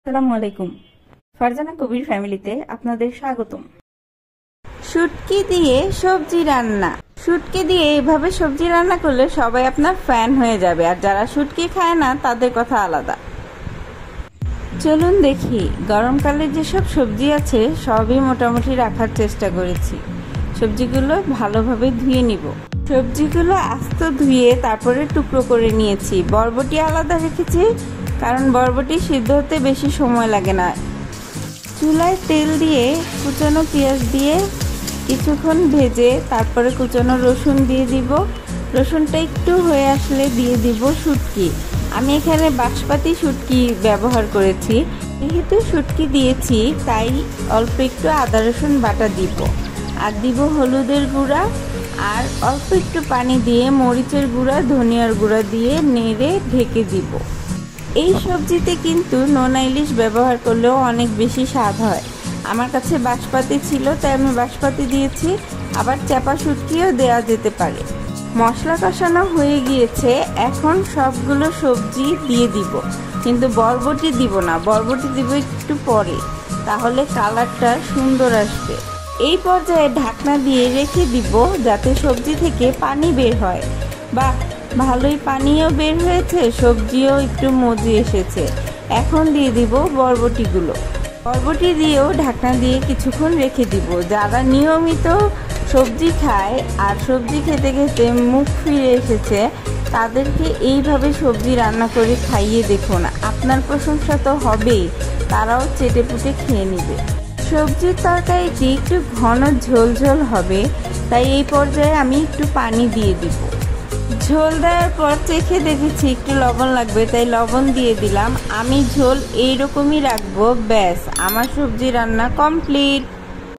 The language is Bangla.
আসসালামু আলাইকুম। ফারজানা কবির ফ্যামিলিতে আপনাদের স্বাগতম। শুটকি দিয়ে সবজি রান্না। শুটকি দিয়ে এভাবে সবজি রান্না করলে সবাই আপনার ফ্যান হয়ে যাবে, আর যারা শুটকি খায় না তাদের কথা আলাদা। চলুন দেখি, গরমকালে যেসব সবজি আছে সবই মোটামুটি রাখার চেষ্টা করেছি। সবজিগুলো ভালোভাবে ধুয়ে নিব। সবজিগুলো আস্ত ধুয়ে তারপরে টুকরো করে নিয়েছি। বরবটি আলাদা রেখেছি, কারণ বরবটি সিদ্ধ হতে বেশি সময় লাগে না। চুলায় তেল দিয়ে কুচানো পেঁয়াজ দিয়ে কিছুক্ষণ ভেজে তারপরে কুচানো রসুন দিয়ে দিব। রসুনটা একটু হয়ে আসলে দিয়ে দিব শুটকি। আমি এখানে বাঁশপাতি শুটকি ব্যবহার করেছি। যেহেতু শুটকি দিয়েছি তাই অল্প একটু আদা রসুন বাটা দিব, আর দিব হলুদের গুঁড়া, আর অল্প একটু পানি দিয়ে মরিচের গুঁড়া ধনিয়ার গুঁড়া দিয়ে নেড়ে ঢেকে দিব। এই সবজিতে কিন্তু নোনা ইলিশ ব্যবহার করলেও অনেক বেশি স্বাদ হয়। আমার কাছে বাঁশপাতি ছিল তাই আমি বাঁশপাতি দিয়েছি, আবার চাপা শুটকিও দেওয়া যেতে পারে। মশলা কষানো হয়ে গিয়েছে, এখন সবগুলো সবজি দিয়ে দিব, কিন্তু বরবটি দিব না, বরবটি দিব একটু পরে, তাহলে কালারটা সুন্দর আসবে। এই পর্যায়ে ঢাকনা দিয়ে রেখে দিব যাতে সবজি থেকে পানি বের হয়। বা ভালোই পানিও বের হয়েছে, সবজিও একটু মজে এসেছে। এখন দিয়ে দিব বরবটিগুলো। বরবটি দিয়েও ঢাকনা দিয়ে কিছুক্ষণ রেখে দিব। যারা নিয়মিত সবজি খায় আর সবজি খেতে খেতে মুখ ফিরে এসেছে তাদেরকে এইভাবে সবজি রান্না করে খাইয়ে দেখুন, আপনার প্রশংসা তো হবেই, তারাও চেটেপুটে খেয়ে নেবে। সবজির তরকারিটি একটু ঘন ঝোল ঝোল হবে, তাই এই পর্যায়ে আমি একটু পানি দিয়ে দিব। ঝোল দেওয়ার পর চেখে দেখেছি একটু লবণ লাগবে, তাই লবণ দিয়ে দিলাম। আমি ঝোল এইরকমই রাখবো। ব্যাস, আমার সবজি রান্না কমপ্লিট।